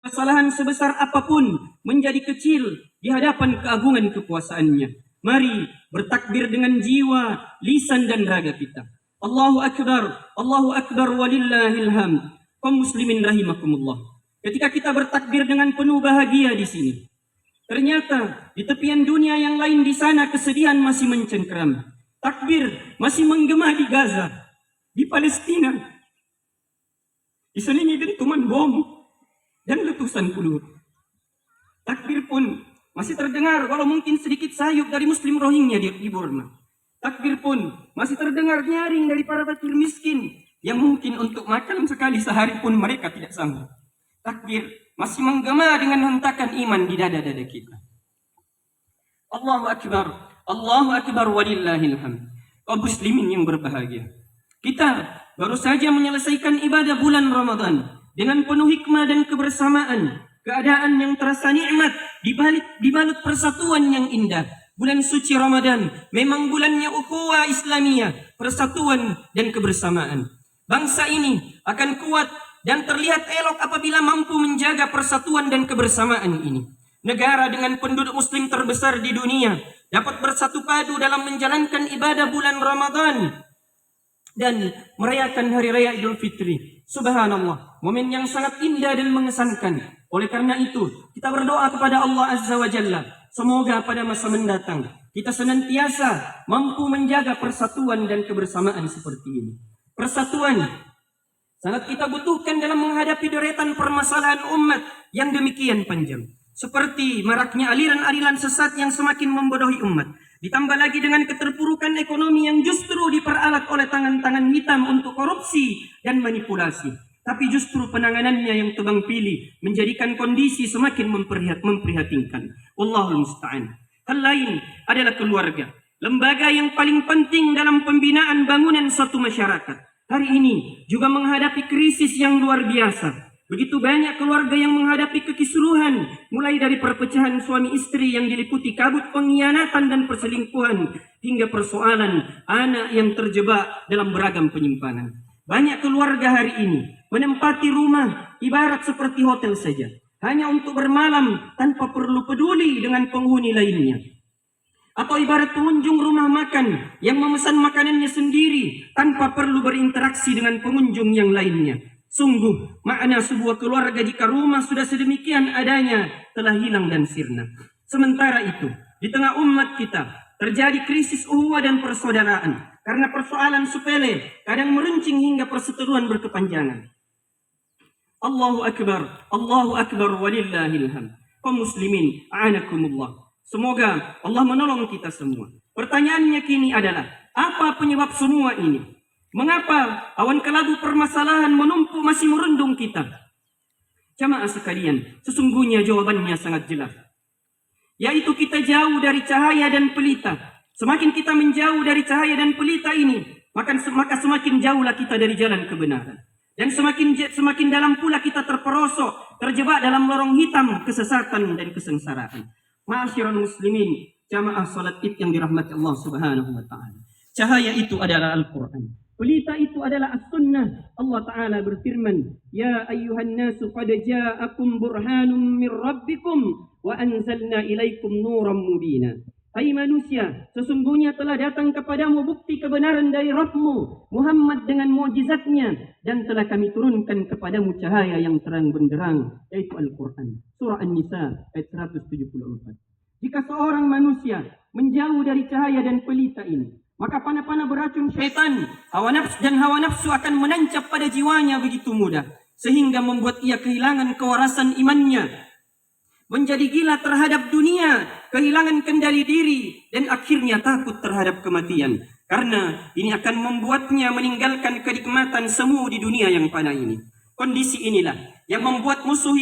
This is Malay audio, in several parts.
Kesalahan sebesar apapun menjadi kecil di hadapan keagungan kekuasaannya. Mari bertakbir dengan jiwa, lisan dan raga kita. Allahu Akbar walillahil hamd. Kaum muslimin rahimakumullah. Ketika kita bertakbir dengan penuh bahagia di sini, ternyata di tepian dunia yang lain di sana kesedihan masih mencengkeram. Takbir masih menggema di Gaza, di Palestina, diselingi dentuman bom dan letusan peluru. Takbir pun masih terdengar walau mungkin sedikit sayup dari Muslim Rohingya di Burma. Takbir pun masih terdengar nyaring dari para fakir miskin yang mungkin untuk makan sekali sehari pun mereka tidak sanggup. Takbir masih menggema dengan hentakan iman di dada-dada kita. Allahu Akbar walillahil hamd. Kaum muslimin yang berbahagia, kita baru saja menyelesaikan ibadah bulan Ramadan dengan penuh hikmah dan kebersamaan. Keadaan yang terasa nikmat dibalut persatuan yang indah. Bulan suci Ramadan memang bulannya ukhuwah Islamiyah, persatuan dan kebersamaan. Bangsa ini akan kuat dan terlihat elok apabila mampu menjaga persatuan dan kebersamaan ini. Negara dengan penduduk muslim terbesar di dunia dapat bersatu padu dalam menjalankan ibadah bulan Ramadan dan merayakan hari raya Idul Fitri. Subhanallah, momen yang sangat indah dan mengesankan. Oleh karena itu, kita berdoa kepada Allah Azza wa Jalla, semoga pada masa mendatang kita senantiasa mampu menjaga persatuan dan kebersamaan seperti ini. Persatuan sangat kita butuhkan dalam menghadapi deretan permasalahan umat yang demikian panjang. Seperti maraknya aliran-aliran sesat yang semakin membodohi umat. Ditambah lagi dengan keterpurukan ekonomi yang justru diperalat oleh tangan-tangan hitam untuk korupsi dan manipulasi. Tapi justru penanganannya yang tebang pilih menjadikan kondisi semakin memprihatinkan. Wallahul musta'an. Hal lain adalah keluarga, lembaga yang paling penting dalam pembinaan bangunan suatu masyarakat. Hari ini juga menghadapi krisis yang luar biasa. Begitu banyak keluarga yang menghadapi kekisruhan, mulai dari perpecahan suami istri yang diliputi kabut pengkhianatan dan perselingkuhan, hingga persoalan anak yang terjebak dalam beragam penyimpangan. Banyak keluarga hari ini menempati rumah ibarat seperti hotel saja, hanya untuk bermalam tanpa perlu peduli dengan penghuni lainnya. Atau ibarat pengunjung rumah makan yang memesan makanannya sendiri tanpa perlu berinteraksi dengan pengunjung yang lainnya. Sungguh makna sebuah keluarga jika rumah sudah sedemikian adanya telah hilang dan sirna. Sementara itu, di tengah umat kita terjadi krisis ukhuwah dan persaudaraan karena persoalan sepele kadang meruncing hingga perseteruan berkepanjangan. Allahu Akbar walillahil hamd. Kaum muslimin, a'anakumullah. Semoga Allah menolong kita semua. Pertanyaannya kini adalah, apa penyebab semua ini? Mengapa awan kelabu permasalahan menumpuk masih merundung kita? Jamaah sekalian, sesungguhnya jawabannya sangat jelas. Yaitu kita jauh dari cahaya dan pelita. Semakin kita menjauh dari cahaya dan pelita ini, maka semakin jauhlah kita dari jalan kebenaran. Dan semakin dalam pula kita terperosok, terjebak dalam lorong hitam kesesatan dan kesengsaraan. Ma'asyiral muslimin, jamaah salat Id yang dirahmati Allah Subhanahu wa taala. Cahaya itu adalah Al-Qur'an. Pelita itu adalah as-sunnah. Allah Ta'ala berfirman, Ya ayyuhan nasu qad ja'akum burhanum min rabbikum wa anzalna ilaikum nuram mubina. Hai manusia, sesungguhnya telah datang kepadamu bukti kebenaran dari Rabbmu, Muhammad dengan mukjizatnya, dan telah kami turunkan kepadamu cahaya yang terang benderang, yaitu Al-Quran. Surah An-Nisa ayat 174. Jika seorang manusia menjauh dari cahaya dan pelita ini, maka panah-panah beracun syaitan, hawa nafsu akan menancap pada jiwanya begitu mudah, sehingga membuat ia kehilangan kewarasan imannya, menjadi gila terhadap dunia, kehilangan kendali diri, dan akhirnya takut terhadap kematian. Karena ini akan membuatnya meninggalkan kenikmatan semu di dunia yang fana ini. Kondisi inilah yang membuat musuh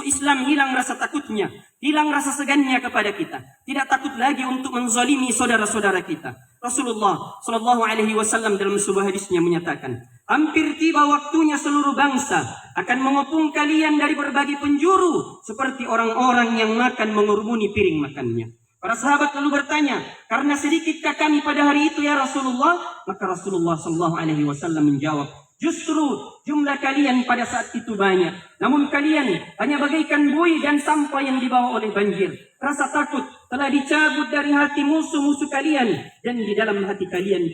Islam hilang rasa takutnya, hilang rasa segannya kepada kita. Tidak takut lagi untuk menzalimi saudara-saudara kita. Rasulullah Shallallahu Alaihi Wasallam dalam sebuah hadisnya menyatakan, hampir tiba waktunya seluruh bangsa akan mengepung kalian dari berbagai penjuru seperti orang-orang yang makan mengurumuni piring makannya. Para sahabat lalu bertanya, karena sedikitkah kami pada hari itu ya Rasulullah? Maka Rasulullah Shallallahu Alaihi Wasallam menjawab, Justru jumlah kalian pada saat itu banyak. Namun kalian hanya bagaikan buih dan sampah yang dibawa oleh banjir. Rasa takut telah dicabut dari hati musuh-musuh kalian. Dan di dalam hati kalian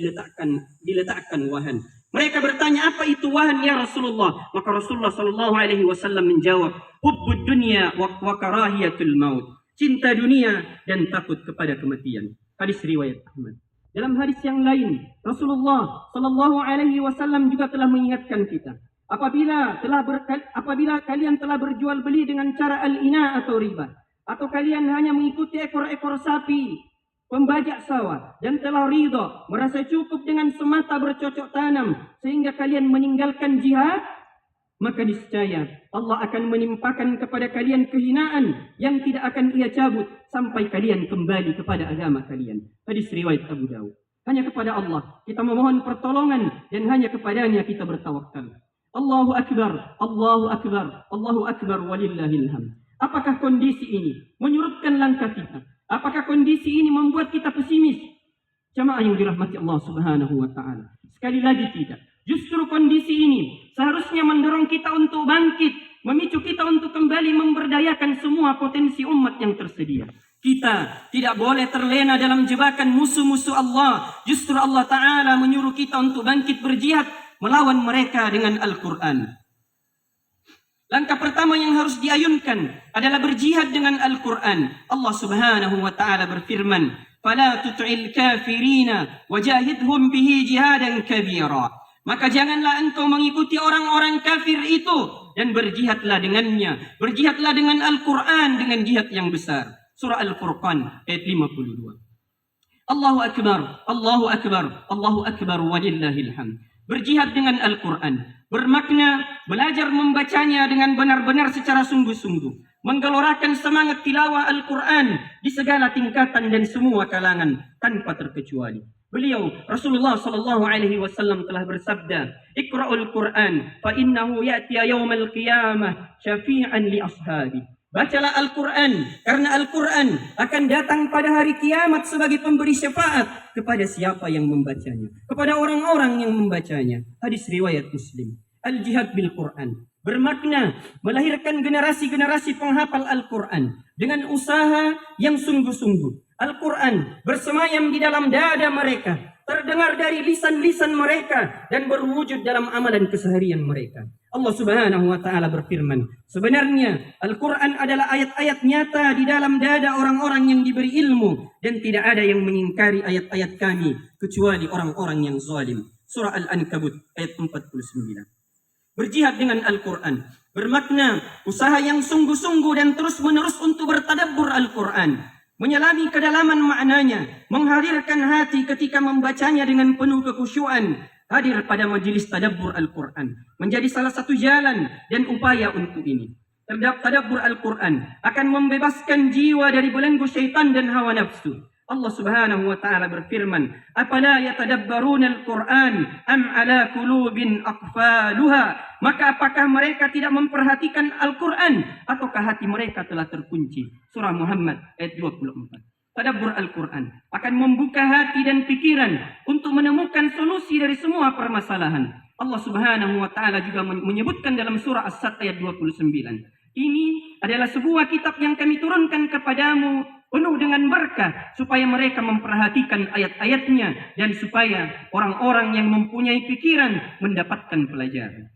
diletakkan wahan. Mereka bertanya, apa itu wahan ya Rasulullah? Maka Rasulullah SAW menjawab, hubbud dunya wa karahiyatul maut. Cinta dunia dan takut kepada kematian. Hadis riwayat Ahmad. Dalam hadis yang lain, Rasulullah SAW juga telah mengingatkan kita, apabila kalian telah berjual beli dengan cara al-ina atau riba, atau kalian hanya mengikuti ekor-ekor sapi, pembajak sawah, dan telah ridha, merasa cukup dengan semata bercocok tanam, sehingga kalian meninggalkan jihad, maka niscaya Allah akan menimpakan kepada kalian kehinaan yang tidak akan ia cabut sampai kalian kembali kepada agama kalian. Hadis riwayat Abu Dawud. Hanya kepada Allah kita memohon pertolongan dan hanya kepadanya kita bertawakal. Allahu Akbar, Allahu Akbar, Allahu Akbar walillahil hamd. Apakah kondisi ini menyurutkan langkah kita? Apakah kondisi ini membuat kita pesimis? Jamaah yang dirahmati Allah Subhanahu wa taala. Sekali lagi tidak. Justru kondisi ini seharusnya mendorong kita untuk bangkit, memicu kita untuk kembali memberdayakan semua potensi umat yang tersedia. Kita tidak boleh terlena dalam jebakan musuh-musuh Allah. Justru Allah Ta'ala menyuruh kita untuk bangkit berjihad melawan mereka dengan Al-Quran. Langkah pertama yang harus diayunkan adalah berjihad dengan Al-Quran. Allah Subhanahu wa Ta'ala berfirman, "Fala tut'il kafirina wajahidhum bihi jihadan kabira." Maka janganlah engkau mengikuti orang-orang kafir itu dan berjihadlah dengannya. Berjihadlah dengan Al-Quran dengan jihad yang besar. Surah Al-Furqan ayat 52. Allahu Akbar, Allahu Akbar, Allahu Akbar walillahil hamd. Berjihad dengan Al-Quran bermakna belajar membacanya dengan benar-benar secara sungguh-sungguh. Menggelorakan semangat tilawah Al-Quran di segala tingkatan dan semua kalangan tanpa terkecuali. Beliau Rasulullah SAW telah bersabda, "Iqra'ul Quran fa innahu ya'ti yaumal qiyamah syafi'an li ashabi." Bacalah Al-Quran karena Al-Quran akan datang pada hari kiamat sebagai pemberi syafaat kepada siapa yang membacanya, kepada orang-orang yang membacanya. Hadis riwayat Muslim. Al-jihad bil Quran bermakna melahirkan generasi-generasi penghafal Al-Quran dengan usaha yang sungguh-sungguh. Al-Quran bersemayam di dalam dada mereka, terdengar dari lisan-lisan mereka, dan berwujud dalam amalan keseharian mereka. Allah Subhanahu wa Ta'ala berfirman, sebenarnya Al-Quran adalah ayat-ayat nyata di dalam dada orang-orang yang diberi ilmu, dan tidak ada yang mengingkari ayat-ayat kami kecuali orang-orang yang zalim. Surah Al-Ankabut ayat 49. Berjihad dengan Al-Quran bermakna usaha yang sungguh-sungguh dan terus-menerus untuk bertadabbur Al-Quran, menyelami kedalaman maknanya, menghadirkan hati ketika membacanya dengan penuh kekhusyuan. Hadir pada majelis tadabbur Al-Quran menjadi salah satu jalan dan upaya untuk ini. Tadabbur Al-Quran akan membebaskan jiwa dari belenggu syaitan dan hawa nafsu. Allah Subhanahu wa Ta'ala berfirman, "Afala yatadabbaruna al-Qur'an am ala qulubin aqfaluha?" Maka apakah mereka tidak memperhatikan Al-Quran ataukah hati mereka telah terkunci? Surah Muhammad ayat 24. Tadabbur Al-Quran akan membuka hati dan pikiran untuk menemukan solusi dari semua permasalahan. Allah Subhanahu wa Ta'ala juga menyebutkan dalam surah As-Sad ayat 29. Ini adalah sebuah kitab yang kami turunkan kepadamu penuh dengan berkah supaya mereka memperhatikan ayat-ayatnya dan supaya orang-orang yang mempunyai pikiran mendapatkan pelajaran.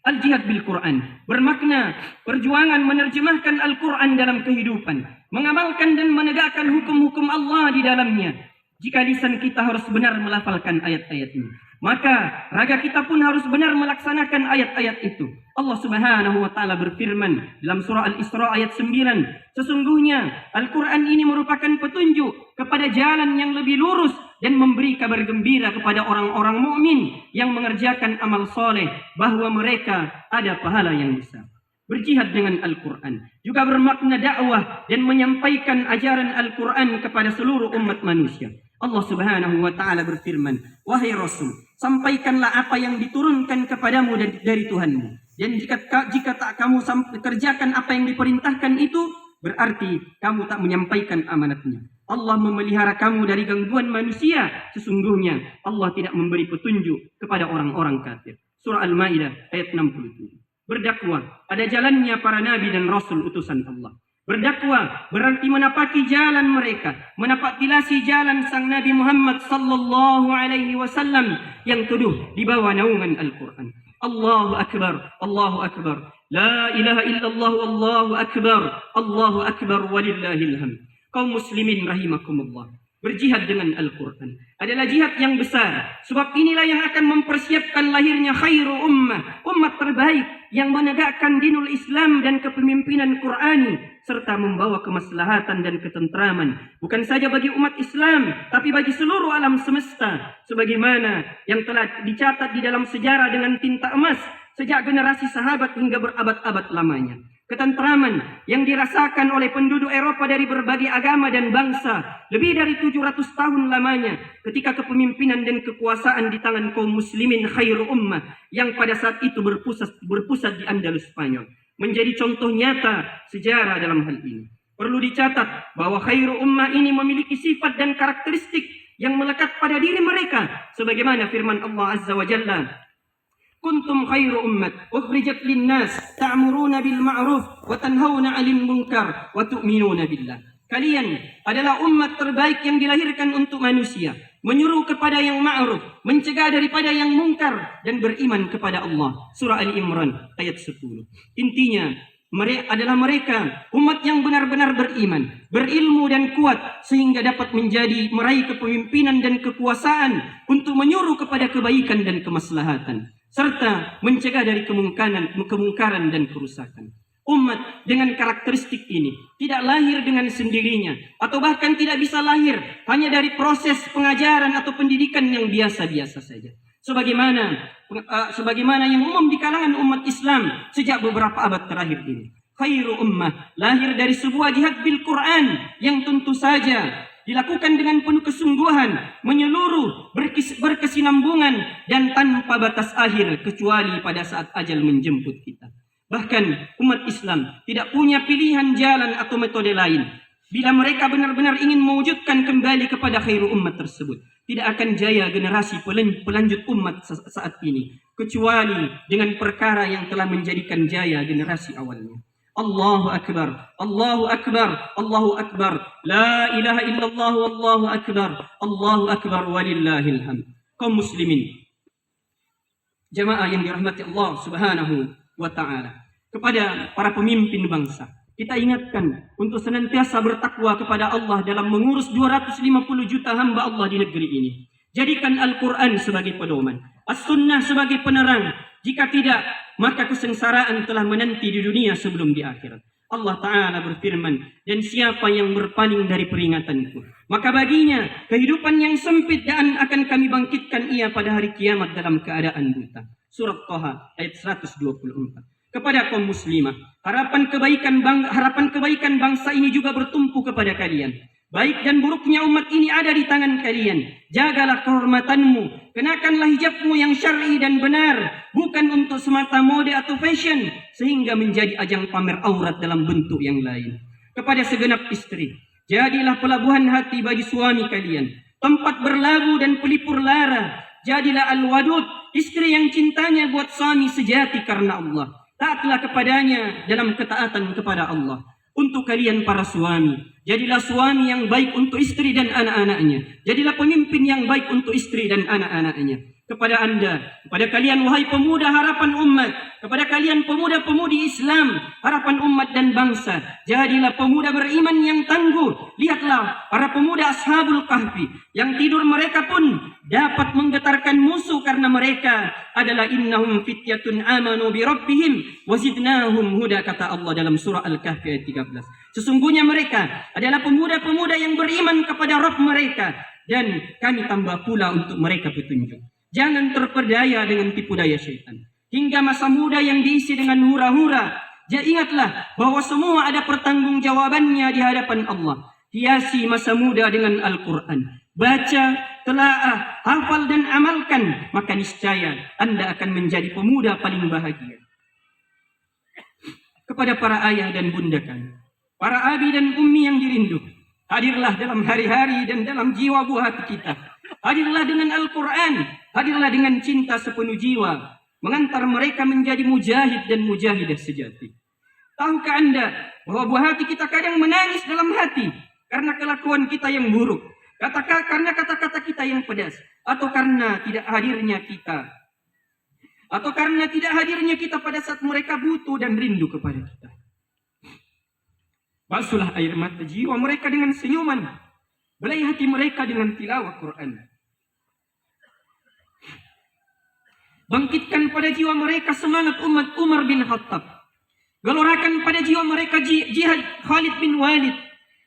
Al-jihad bil Quran bermakna perjuangan menerjemahkan Al-Quran dalam kehidupan, mengamalkan dan menegakkan hukum-hukum Allah di dalamnya. Jika lisan kita harus benar melafalkan ayat-ayatnya, maka raga kita pun harus benar melaksanakan ayat-ayat itu. Allah Subhanahu wa Ta'ala berfirman dalam surah Al-Isra ayat 9, sesungguhnya Al-Quran ini merupakan petunjuk kepada jalan yang lebih lurus dan memberi kabar gembira kepada orang-orang mukmin yang mengerjakan amal soleh bahwa mereka ada pahala yang besar. Berjihad dengan Al-Quran juga bermakna dakwah dan menyampaikan ajaran Al-Quran kepada seluruh umat manusia. Allah Subhanahu wa Ta'ala berfirman, "Wahai Rasul, sampaikanlah apa yang diturunkan kepadamu dari Tuhanmu. Dan jika tak kamu kerjakan apa yang diperintahkan itu, berarti kamu tak menyampaikan amanatnya. Allah memelihara kamu dari gangguan manusia. Sesungguhnya Allah tidak memberi petunjuk kepada orang-orang kafir." Surah Al-Maidah ayat 67. Berdakwah ada jalannya para nabi dan rasul utusan Allah. Berdakwah berarti menapaki jalan mereka, menapaktilasi jalan sang Nabi Muhammad sallallahu alaihi wasallam yang teduh di bawah naungan Al-Quran. Allahu Akbar, Allahu Akbar. La ilaha illallah, Allahu Akbar, Allahu Akbar walillahil hamd. Kaum muslimin rahimakumullah. Berjihad dengan Al-Quran adalah jihad yang besar. Sebab inilah yang akan mempersiapkan lahirnya khairu ummah, umat terbaik yang menegakkan dinul Islam dan kepemimpinan Qur'ani serta membawa kemaslahatan dan ketentraman bukan saja bagi umat Islam tapi bagi seluruh alam semesta sebagaimana yang telah dicatat di dalam sejarah dengan tinta emas sejak generasi sahabat hingga berabad-abad lamanya. Ketentraman yang dirasakan oleh penduduk Eropa dari berbagai agama dan bangsa lebih dari 700 tahun lamanya ketika kepemimpinan dan kekuasaan di tangan kaum muslimin khairu ummah yang pada saat itu berpusat di Andalus Spanyol menjadi contoh nyata sejarah dalam hal ini. Perlu dicatat bahwa khairu ummah ini memiliki sifat dan karakteristik yang melekat pada diri mereka sebagaimana firman Allah Azza wa Jalla, kuntum khairu ummat ukhrijat linnas ta'muruna bil ma'ruf wa tanhauna 'anil munkar wa tu'minuna billah. Kalian adalah umat terbaik yang dilahirkan untuk manusia, menyuruh kepada yang ma'ruf, mencegah daripada yang mungkar dan beriman kepada Allah. Surah Ali Imran ayat 10. Intinya mereka umat yang benar-benar beriman, berilmu dan kuat sehingga dapat meraih kepemimpinan dan kekuasaan untuk menyuruh kepada kebaikan dan kemaslahatan serta mencegah dari kemungkaran dan kerusakan. Umat dengan karakteristik ini tidak lahir dengan sendirinya atau bahkan tidak bisa lahir hanya dari proses pengajaran atau pendidikan yang biasa-biasa saja. Sebagaimana yang umum di kalangan umat Islam sejak beberapa abad terakhir ini. Khairu ummah lahir dari sebuah jihad bil Quran yang tentu saja dilakukan dengan penuh kesungguhan, menyeluruh, berkesinambungan dan tanpa batas akhir kecuali pada saat ajal menjemput kita. Bahkan umat Islam tidak punya pilihan jalan atau metode lain. Bila mereka benar-benar ingin mewujudkan kembali kepada khairu ummah tersebut, tidak akan jaya generasi pelanjut umat saat ini kecuali dengan perkara yang telah menjadikan jaya generasi awalnya. Allahu Akbar, Allahu Akbar, Allahu Akbar, la ilaha illallah, Allahu Akbar, Allahu Akbar walillahil hamd. Kaum muslimin, jamaah yang dirahmati Allah Subhanahu wa taala, kepada para pemimpin bangsa, kita ingatkan untuk senantiasa bertakwa kepada Allah dalam mengurus 250 juta hamba Allah di negeri ini. Jadikan Al-Quran sebagai pedoman, As-Sunnah sebagai penerang. Jika tidak, maka kesengsaraan telah menanti di dunia sebelum di akhirat. Allah Ta'ala berfirman, dan siapa yang berpaling dari peringatanku, maka baginya kehidupan yang sempit dan akan kami bangkitkan ia pada hari kiamat dalam keadaan buta. Surat Thaha ayat 124. Kepada kaum muslimah, harapan kebaikan bangsa ini juga bertumpu kepada kalian. Baik dan buruknya umat ini ada di tangan kalian. Jagalah kehormatanmu, kenakanlah hijabmu yang syar'i dan benar, bukan untuk semata mode atau fashion sehingga menjadi ajang pamer aurat dalam bentuk yang lain. Kepada segenap istri, jadilah pelabuhan hati bagi suami kalian, tempat berlabuh dan pelipur lara. Jadilah al-wadud, istri yang cintanya buat suami sejati karena Allah. Taatlah kepadanya dalam ketaatan kepada Allah. Untuk kalian para suami, jadilah suami yang baik untuk istri dan anak-anaknya. Jadilah pemimpin yang baik untuk istri dan anak-anaknya. Kepada anda, kepada kalian wahai pemuda harapan umat, kepada kalian pemuda-pemudi Islam, harapan umat dan bangsa, jadilah pemuda beriman yang tangguh. Lihatlah para pemuda Ashabul Kahfi, yang tidur mereka pun dapat menggetarkan musuh karena mereka adalah innahum fityatun amanu bi rabbihim wazidnahum huda, kata Allah dalam surah Al-Kahfi ayat 13. Sesungguhnya mereka adalah pemuda-pemuda yang beriman kepada Rabb mereka dan kami tambah pula untuk mereka petunjuk. Jangan terperdaya dengan tipu daya syaitan hingga masa muda yang diisi dengan hura-hura. Ingatlah bahwa semua ada pertanggungjawabannya di hadapan Allah. Hiasi masa muda dengan Al-Quran. Baca, telaah, hafal dan amalkan, maka niscaya anda akan menjadi pemuda paling bahagia. Kepada para ayah dan bunda kami, para abi dan ummi yang dirindu, hadirlah dalam hari-hari dan dalam jiwa buah hati kita. Hadirlah dengan Al-Quran, hadirlah dengan cinta sepenuh jiwa. mengantar mereka menjadi mujahid dan mujahidah sejati. Tahukah Anda bahwa buah hati kita kadang menangis dalam hati karena kelakuan kita yang buruk, karena kata-kata kita yang pedas, atau karena tidak hadirnya kita pada saat mereka butuh dan rindu kepada kita. Basuhlah air mata jiwa mereka dengan senyuman, belai hati mereka dengan tilawah Quran. Bangkitkan pada jiwa mereka semangat umat Umar bin Khattab. Gelorakan pada jiwa mereka jihad Khalid bin Walid.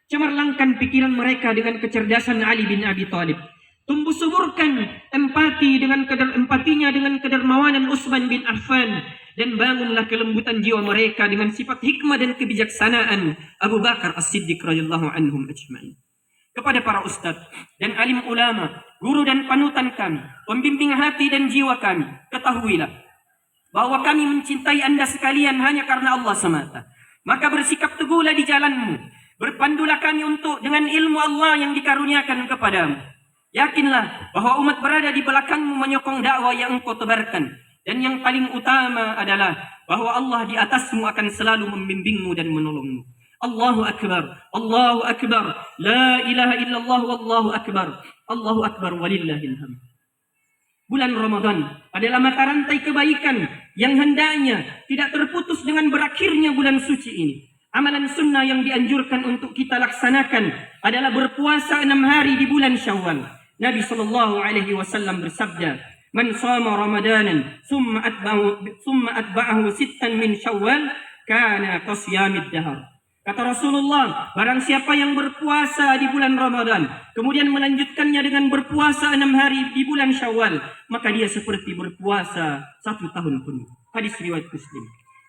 Cemerlangkan pikiran mereka dengan kecerdasan Ali bin Abi Thalib. Tumbuh suburkan empatinya dengan kedermawanan Utsman bin Affan. Dan bangunlah kelembutan jiwa mereka dengan sifat hikmah dan kebijaksanaan Abu Bakar As-Siddiq radhiyallahu anhum ajma'in. Kepada para ustadz dan alim ulama, guru dan panutan kami, pembimbing hati dan jiwa kami, ketahuilah bahwa kami mencintai Anda sekalian hanya karena Allah semata. Maka bersikap teguhlah di jalanmu, berpandulah kami dengan ilmu Allah yang dikaruniakan kepadamu. Yakinlah bahwa umat berada di belakangmu menyokong dakwah yang engkau tebarkan, dan yang paling utama adalah bahwa Allah di atasmu akan selalu membimbingmu dan menolongmu. Allahu Akbar, Allahu Akbar, la ilaha illallah, wallahu akbar, Allahu Akbar walillahil hamd. Bulan Ramadan adalah mata rantai kebaikan yang hendaknya tidak terputus dengan berakhirnya bulan suci ini. Amalan sunnah yang dianjurkan untuk kita laksanakan adalah berpuasa 6 hari di bulan Syawal. Nabi SAW bersabda, "Man shama Ramadanan thumma atba'ahu sittan min Syawal kana kasiyamid dahar." Kata Rasulullah, barang siapa yang berpuasa di bulan Ramadan, kemudian melanjutkannya dengan berpuasa 6 hari di bulan Syawal, maka dia seperti berpuasa 1 tahun penuh. Hadis riwayat Muslim.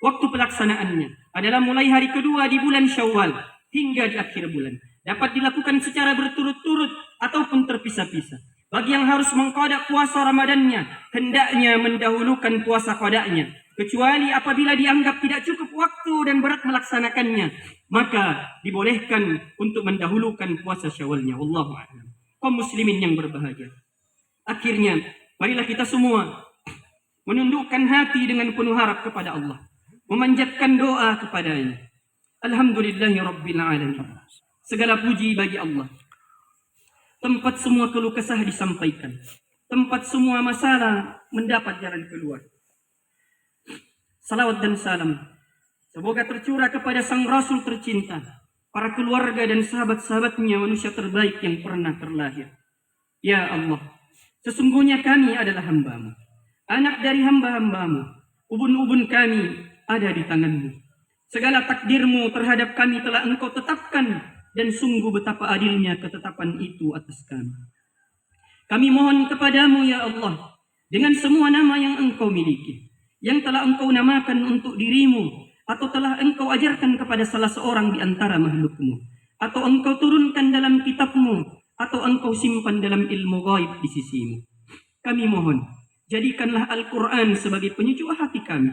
Waktu pelaksanaannya adalah mulai hari kedua di bulan Syawal hingga di akhir bulan. Dapat dilakukan secara berturut-turut ataupun terpisah-pisah. Bagi yang harus mengqada puasa Ramadannya, hendaknya mendahulukan puasa qadanya. Kecuali apabila dianggap tidak cukup waktu dan berat melaksanakannya, maka dibolehkan untuk mendahulukan puasa Syawalnya. Wallahu a'lam. Kaum muslimin yang berbahagia, akhirnya marilah kita semua menundukkan hati dengan penuh harap kepada Allah, memanjatkan doa kepadanya. Alhamdulillahi rabbil alamin. Segala puji bagi Allah. Tempat semua keluh kesah disampaikan, tempat semua masalah mendapat jalan keluar. Salawat dan salam semoga tercurah kepada sang Rasul tercinta, para keluarga dan sahabat-sahabatnya, manusia terbaik yang pernah terlahir. Ya Allah, sesungguhnya kami adalah hamba-Mu, anak dari hamba-hamba-Mu. Ubun-ubun kami ada di tangan-Mu. Segala takdir-Mu terhadap kami telah Engkau tetapkan, dan sungguh betapa adilnya ketetapan itu atas kami. Kami mohon kepadamu ya Allah, dengan semua nama yang Engkau miliki, yang telah Engkau namakan untuk dirimu, atau telah Engkau ajarkan kepada salah seorang di antara makhluk-Mu, atau Engkau turunkan dalam kitab-Mu, atau Engkau simpan dalam ilmu gaib di sisi-Mu. Kami mohon, jadikanlah Al-Quran sebagai penyejuk hati kami,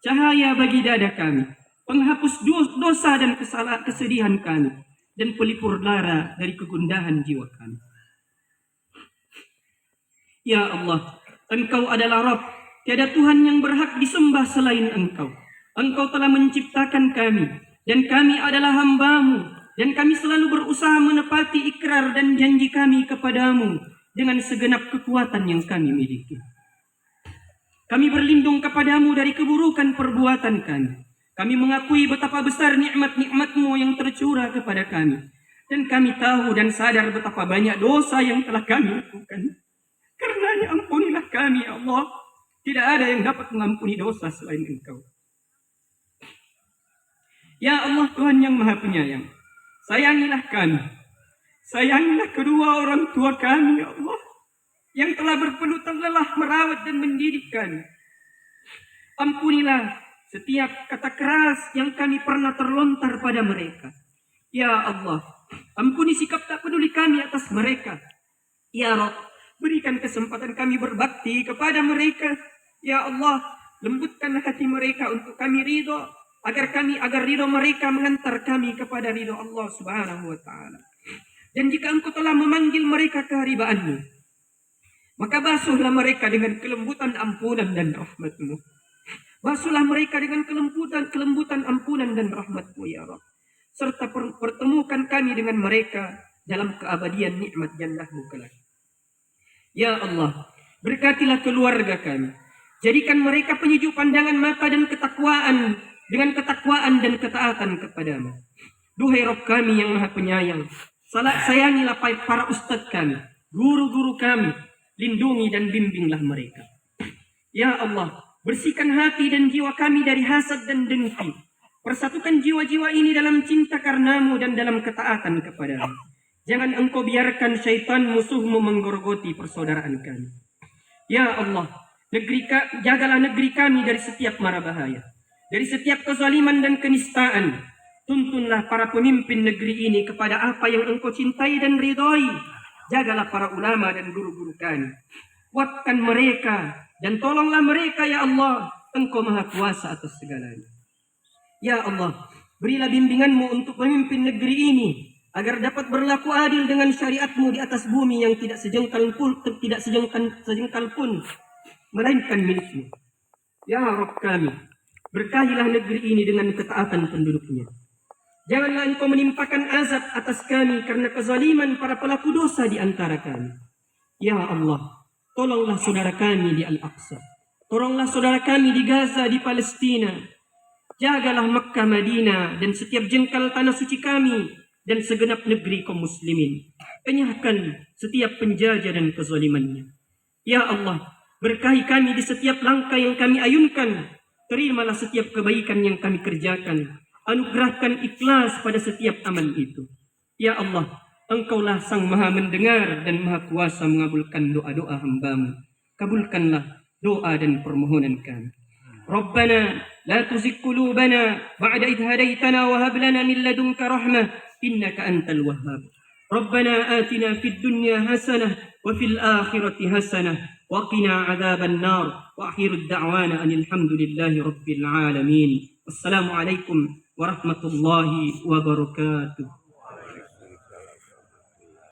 cahaya bagi dada kami, penghapus dosa dan kesedihan kami, dan pelipur lara dari kegundahan jiwa kami. Ya Allah, Engkau adalah Rabb, tiada Tuhan yang berhak disembah selain Engkau. Engkau telah menciptakan kami, dan kami adalah hamba-Mu, dan kami selalu berusaha menepati ikrar dan janji kami kepadamu dengan segenap kekuatan yang kami miliki. Kami berlindung kepadamu dari keburukan perbuatan kami. Kami mengakui betapa besar nikmat-nikmat-Mu yang tercurah kepada kami. Dan kami tahu dan sadar betapa banyak dosa yang telah kami lakukan. Karenanya ampunilah kami, ya Allah. Tidak ada yang dapat mengampuni dosa selain Engkau. Ya Allah, Tuhan yang Maha Penyayang, sayangilah kami. Sayangilah kedua orang tua kami, ya Allah, yang telah berpelutan lelah merawat dan mendidik kami. Ampunilah setiap kata keras yang kami pernah terlontar pada mereka. Ya Allah, ampuni sikap tak peduli kami atas mereka. Ya Rabb, berikan kesempatan kami berbakti kepada mereka. Ya Allah, lembutkan hati mereka untuk kami ridho, agar ridho mereka mengantar kami kepada ridho Allah Subhanahu wa Ta'ala. Dan jika Engkau telah memanggil mereka ke haribaanmu, Maka basuhlah mereka dengan kelembutan ampunan dan rahmat-Mu. Basuhlah mereka dengan kelembutan ampunan dan rahmat-Mu ya Rabb. Serta pertemukan kami dengan mereka dalam keabadian nikmat jannah-Mu kelak. Ya Allah, berkatilah keluarga kami. Jadikan mereka penyejuk pandangan mata dan ketakwaan, dengan ketakwaan dan ketaatan kepadamu. Duhai Rabb kami yang Maha Penyayang, sayangilah para ustadz kami, guru-guru kami, lindungi dan bimbinglah mereka. Ya Allah, bersihkan hati dan jiwa kami dari hasad dan dengki. Persatukan jiwa-jiwa ini dalam cinta karenamu dan dalam ketaatan kepadamu. Jangan engkau biarkan syaitan musuhmu menggorgoti persaudaraan kami. Ya Allah, jagalah negeri kami dari setiap mara bahaya, dari setiap kezaliman dan kenistaan. Tuntunlah para pemimpin negeri ini kepada apa yang engkau cintai dan ridhoi. Jagalah para ulama dan guru-guru kami. Kuatkan mereka dan tolonglah mereka ya Allah. Engkau Maha Kuasa atas segalanya. Ya Allah, berilah bimbingan-Mu untuk pemimpin negeri ini agar dapat berlaku adil dengan syariat-Mu di atas bumi yang tidak sejengkal pun melainkan milik-Mu. Ya Rabb kami, berkahilah negeri ini dengan ketaatan penduduknya. Janganlah engkau menimpakan azab atas kami karena kezaliman para pelaku dosa di antara kami. Ya Allah, tolonglah saudara kami di Al-Aqsa. Tolonglah saudara kami di Gaza, di Palestina. Jagalah Makkah, Madinah, dan setiap jengkal tanah suci kami, dan segenap negeri kaum muslimin. Enyahkan setiap penjajah dan kezalimannya. Ya Allah, berkahi kami di setiap langkah yang kami ayunkan. Terimalah setiap kebaikan yang kami kerjakan. Anugerahkan ikhlas pada setiap amal itu. Ya Allah, Engkaulah Sang Maha mendengar dan Maha Kuasa mengabulkan doa-doa hamba-Mu. Kabulkanlah doa dan permohonan kami. Rabbana la tuzigh qulubana ba'da idh hadaytana wa hab lana min ladunka rahmah innaka antal wahhab. Rabbana atina fid dunya hasanah wa fil akhirati hasanah wa qina adzaban nar wa akhirud da'wana anil hamdulillahi rabbil alamin. Wassalamu alaikum warahmatullahi wabarakatuh.